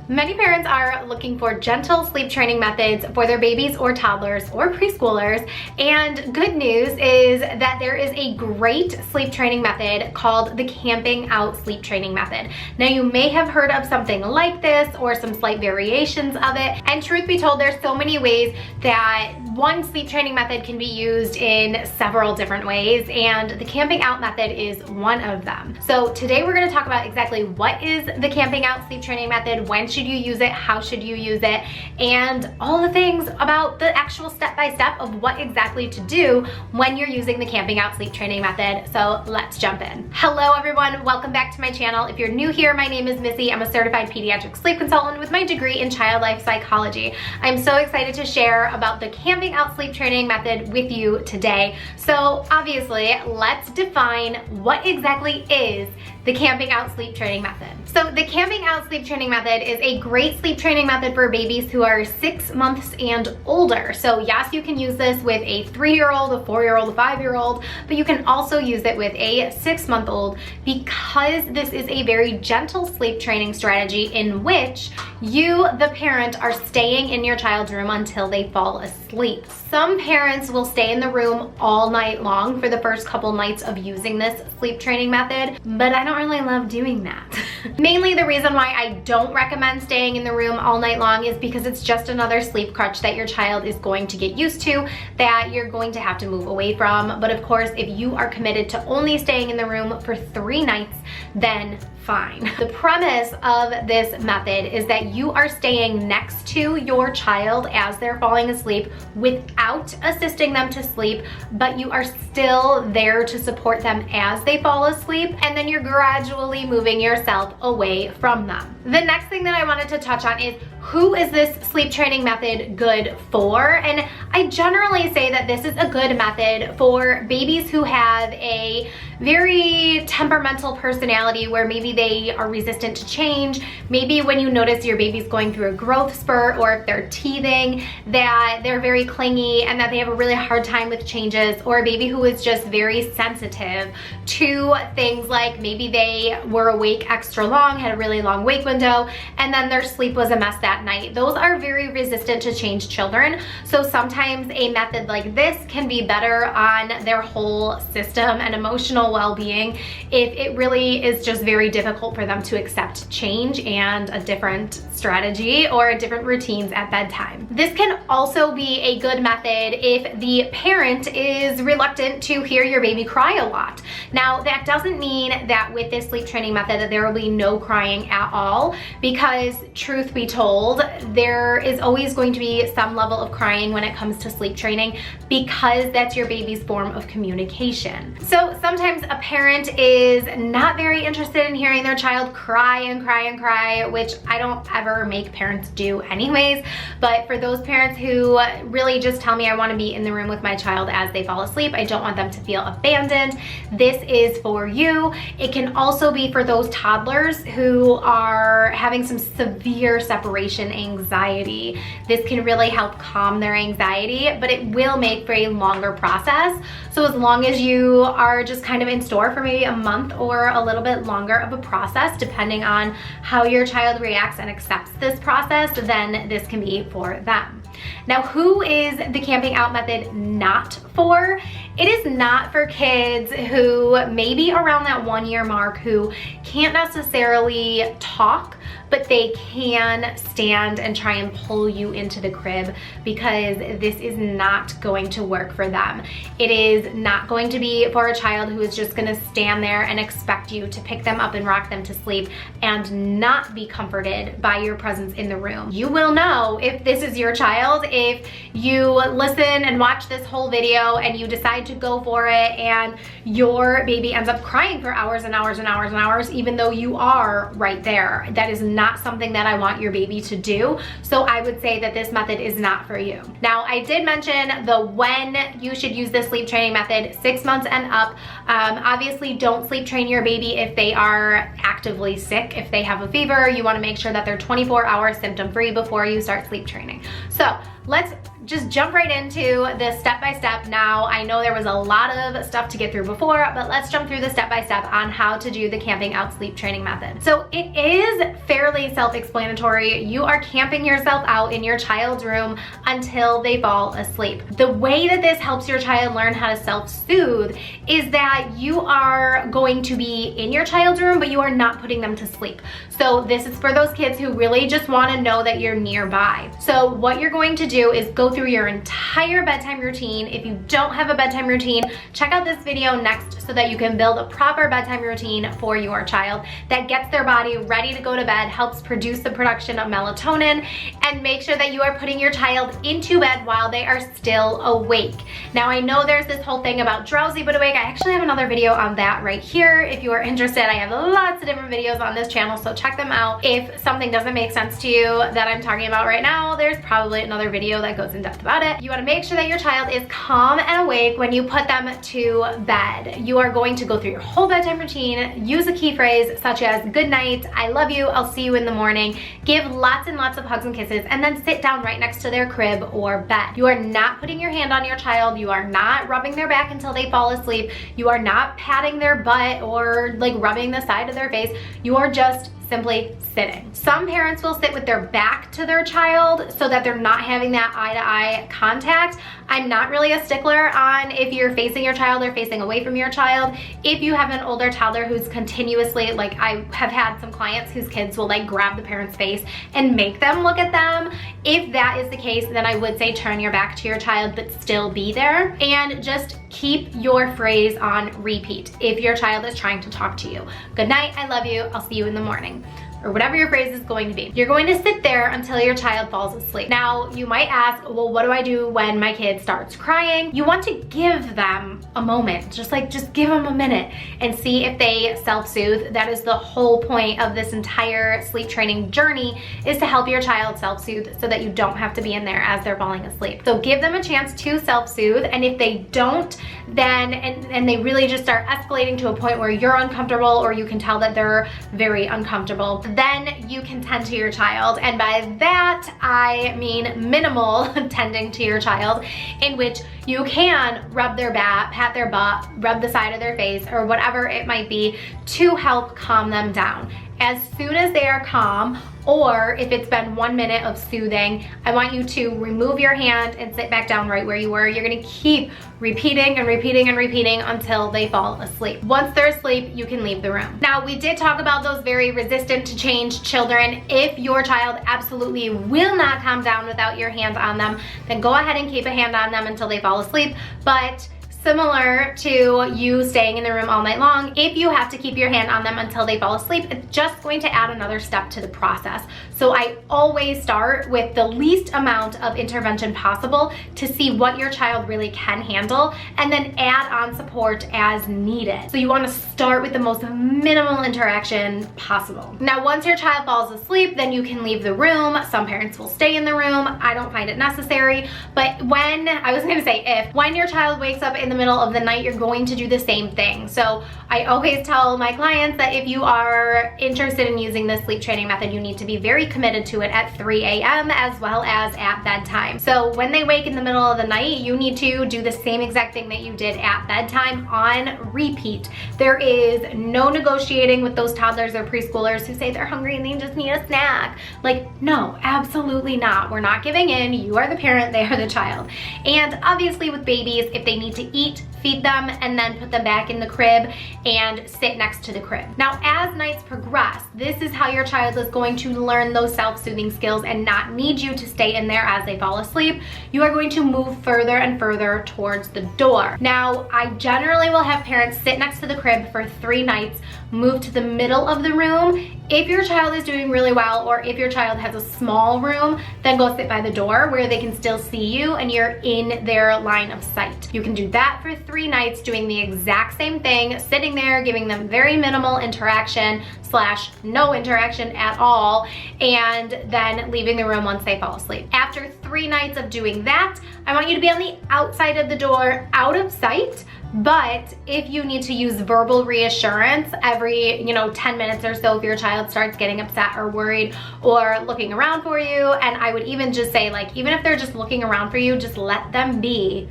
Many parents are looking for gentle sleep training methods for their babies or toddlers or preschoolers, and good news is that there is a great sleep training method called the camping out sleep training method. Now, you may have heard of something like this or some slight variations of it, and truth be told, there's so many ways that one sleep training method can be used in several different ways, and the camping out method is one of them. So today we're going to talk about exactly what is the camping out sleep training method, when should you use it, how should you use it, and all the things about the actual step-by-step of what exactly to do when you're using the camping out sleep training method. So let's jump in. Hello everyone, welcome back to my channel. If you're new here, my name is Missy. I'm a certified pediatric sleep consultant with my degree in child life psychology. I'm so excited to share about the camping out sleep training method with you today. So obviously, let's define what exactly is the camping out sleep training method. So the camping out sleep training method is a great sleep training method for babies who are 6 months and older. So yes, you can use this with a 3-year-old, a 4-year-old, a 5-year-old, but you can also use it with a 6-month-old because this is a very gentle sleep training strategy in which you, the parent, are staying in your child's room until they fall asleep. Some parents will stay in the room all night long for the first couple nights of using this sleep training method, but I don't really love doing that. Mainly the reason why I don't recommend staying in the room all night long is because it's just another sleep crutch that your child is going to get used to, that you're going to have to move away from. But of course, if you are committed to only staying in the room for 3 nights, then fine. The premise of this method is that you are staying next to your child as they're falling asleep without assisting them to sleep, but you are still there to support them as they fall asleep, and then you're gradually moving yourself away from them. The next thing that I wanted to touch on is, who is this sleep training method good for? And I generally say that this is a good method for babies who have a very temperamental personality where maybe they are resistant to change. Maybe when you notice your baby's going through a growth spurt, or if they're teething, that they're very clingy and that they have a really hard time with changes, or a baby who is just very sensitive to things like maybe they were awake extra long, had a really long wake window, and then their sleep was a mess that night. Those are very resistant to change children. So sometimes a method like this can be better on their whole system and emotional well-being if it really is just very difficult for them to accept change and a different strategy or different routines at bedtime. This can also be a good method if the parent is reluctant to hear your baby cry a lot. Now, that doesn't mean that with this sleep training method that there will be no crying at all, because truth be told, there is always going to be some level of crying when it comes to sleep training, because that's your baby's form of communication. So sometimes a parent is not very interested in hearing their child cry and cry and cry, which I don't ever make parents do anyways. But for those parents who really just tell me, I want to be in the room with my child as they fall asleep, I don't want them to feel abandoned, this is for you. It can also be for those toddlers who are having some severe separation anxiety. This can really help calm their anxiety, but it will make for a longer process. So as long as you are just kind of in store for maybe a month or a little bit longer of a process, depending on how your child reacts and accepts this process, then this can be for them. Now, who is the camping out method not for? It is not for kids who maybe around that 1-year mark who can't necessarily talk, but they can stand and try and pull you into the crib, because this is not going to work for them. It is not going to be for a child who is just going to stand there and expect you to pick them up and rock them to sleep and not be comforted by your presence in the room. You will know if this is your child if you listen and watch this whole video and you decide to go for it and your baby ends up crying for hours and hours and hours and hours, even though you are right there. That is not something that I want your baby to do. So I would say that this method is not for you. Now, I did mention the when you should use this sleep training method, 6 months and up. Obviously, don't sleep train your baby if they are actively sick. If they have a fever, you want to make sure that they're 24 hours symptom free before you start sleep training. So let's just jump right into the step-by-step now. I know there was a lot of stuff to get through before, but let's jump through the step-by-step on how to do the camping out sleep training method. So it is fairly self-explanatory. You are camping yourself out in your child's room until they fall asleep. The way that this helps your child learn how to self-soothe is that you are going to be in your child's room, but you are not putting them to sleep. So this is for those kids who really just want to know that you're nearby. So what you're going to do is go through your entire bedtime routine. If you don't have a bedtime routine, check out this video next so that you can build a proper bedtime routine for your child that gets their body ready to go to bed, helps produce the production of melatonin, and make sure that you are putting your child into bed while they are still awake. Now I know there's this whole thing about drowsy but awake. I actually have another video on that right here. If you are interested, I have lots of different videos on this channel, so check them out. If something doesn't make sense to you that I'm talking about right now, there's probably another video that goes in depth about it. You want to make sure that your child is calm and awake when you put them to bed. You are going to go through your whole bedtime routine, use a key phrase such as good night, I love you, I'll see you in the morning, give lots and lots of hugs and kisses, and then sit down right next to their crib or bed. You are not putting your hand on your child, you are not rubbing their back until they fall asleep, you are not patting their butt or like rubbing the side of their face, you are just simply sitting. Some parents will sit with their back to their child so that they're not having that eye-to-eye contact. I'm not really a stickler on if you're facing your child or facing away from your child. If you have an older toddler who's continuously, like I have had some clients whose kids will like grab the parent's face and make them look at them. If that is the case, then I would say turn your back to your child but still be there, and just keep your phrase on repeat if your child is trying to talk to you. Good night, I love you, I'll see you in the morning, or whatever your phrase is going to be. You're going to sit there until your child falls asleep. Now, you might ask, well, what do I do when my kid starts crying? You want to give them a moment, just give them a minute and see if they self-soothe. That is the whole point of this entire sleep training journey, is to help your child self-soothe so that you don't have to be in there as they're falling asleep. So give them a chance to self-soothe, and if they don't, then, and they really just start escalating to a point where you're uncomfortable or you can tell that they're very uncomfortable, then you can tend to your child. And by that, I mean minimal tending to your child, in which you can rub their back, pat their butt, rub the side of their face, or whatever it might be to help calm them down. As soon as they are calm, or if it's been 1 minute of soothing, I want you to remove your hand and sit back down right where you were. You're gonna keep repeating and repeating and repeating until they fall asleep. Once they're asleep, you can leave the room. Now, we did talk about those very resistant to change children. If your child absolutely will not calm down without your hands on them, then go ahead and keep a hand on them until they fall asleep. But similar to you staying in the room all night long, if you have to keep your hand on them until they fall asleep, it's just going to add another step to the process. So I always start with the least amount of intervention possible to see what your child really can handle, and then add on support as needed. So you want to start with the most minimal interaction possible. Now, once your child falls asleep, then you can leave the room. Some parents will stay in the room. I don't find it necessary, but when your child wakes up in the middle of the night, you're going to do the same thing. So I always tell my clients that if you are interested in using this sleep training method, you need to be very committed to it at 3 a.m. as well as at bedtime. So when they wake in the middle of the night, you need to do the same exact thing that you did at bedtime on repeat. There is no negotiating with those toddlers or preschoolers who say they're hungry and they just need a snack. Like, no, absolutely not. We're not giving in. You are the parent, they are the child. And obviously with babies, if they need to eat, feed them, and then put them back in the crib and sit next to the crib. Now, as nights progress, this is how your child is going to learn those self-soothing skills and not need you to stay in there as they fall asleep. You are going to move further and further towards the door. Now, I generally will have parents sit next to the crib for 3 nights, move to the middle of the room. If your child is doing really well, or if your child has a small room, then go sit by the door where they can still see you and you're in their line of sight. You can do that for 3 nights, doing the exact same thing, sitting there, giving them very minimal interaction / no interaction at all, and then leaving the room once they fall asleep. After 3 nights of doing that, I want you to be on the outside of the door, out of sight, But if you need to use verbal reassurance every, 10 minutes or so if your child starts getting upset or worried or looking around for you, and I would even just say, like, even if they're just looking around for you, just let them be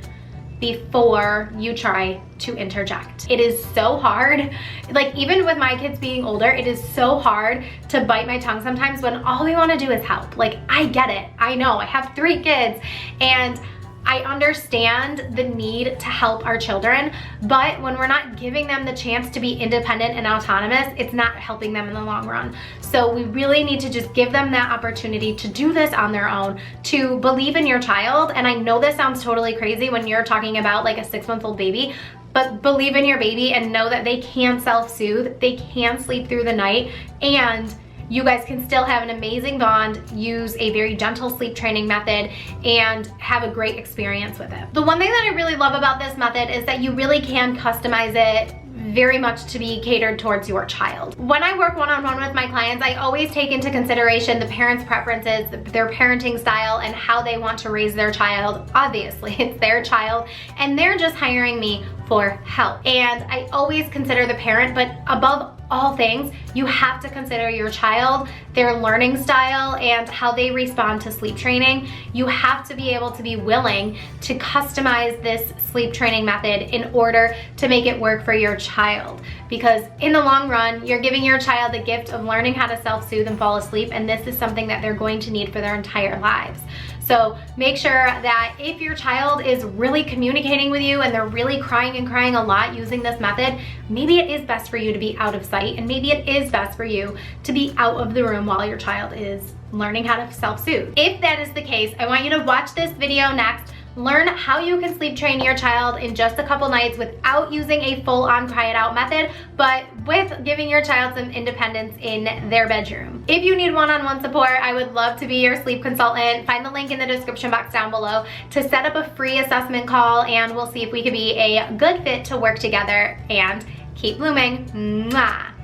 before you try to interject. It is so hard. Like, even with my kids being older, it is so hard to bite my tongue sometimes when all we want to do is help. Like, I get it. I know. I have 3 kids and I understand the need to help our children, but when we're not giving them the chance to be independent and autonomous, it's not helping them in the long run. So we really need to just give them that opportunity to do this on their own, to believe in your child. And I know this sounds totally crazy when you're talking about like a 6-month-old baby, but believe in your baby and know that they can self-soothe, they can sleep through the night, and you guys can still have an amazing bond, use a very gentle sleep training method, and have a great experience with it. The one thing that I really love about this method is that you really can customize it very much to be catered towards your child. When I work one-on-one with my clients, I always take into consideration the parents' preferences, their parenting style, and how they want to raise their child. Obviously, it's their child, and they're just hiring me for help. And I always consider the parent, but above all things, you have to consider your child, their learning style, and how they respond to sleep training. You have to be able to be willing to customize this sleep training method in order to make it work for your child. Because in the long run, you're giving your child the gift of learning how to self-soothe and fall asleep, and this is something that they're going to need for their entire lives. So make sure that if your child is really communicating with you and they're really crying and crying a lot using this method, maybe it is best for you to be out of sight, and maybe it is best for you to be out of the room while your child is learning how to self-soothe. If that is the case, I want you to watch this video next. Learn how you can sleep train your child in just a couple nights without using a full-on cry it out method, but with giving your child some independence in their bedroom. If you need one-on-one support, I would love to be your sleep consultant. Find the link in the description box down below to set up a free assessment call, and we'll see if we could be a good fit to work together. And keep blooming. Mwah.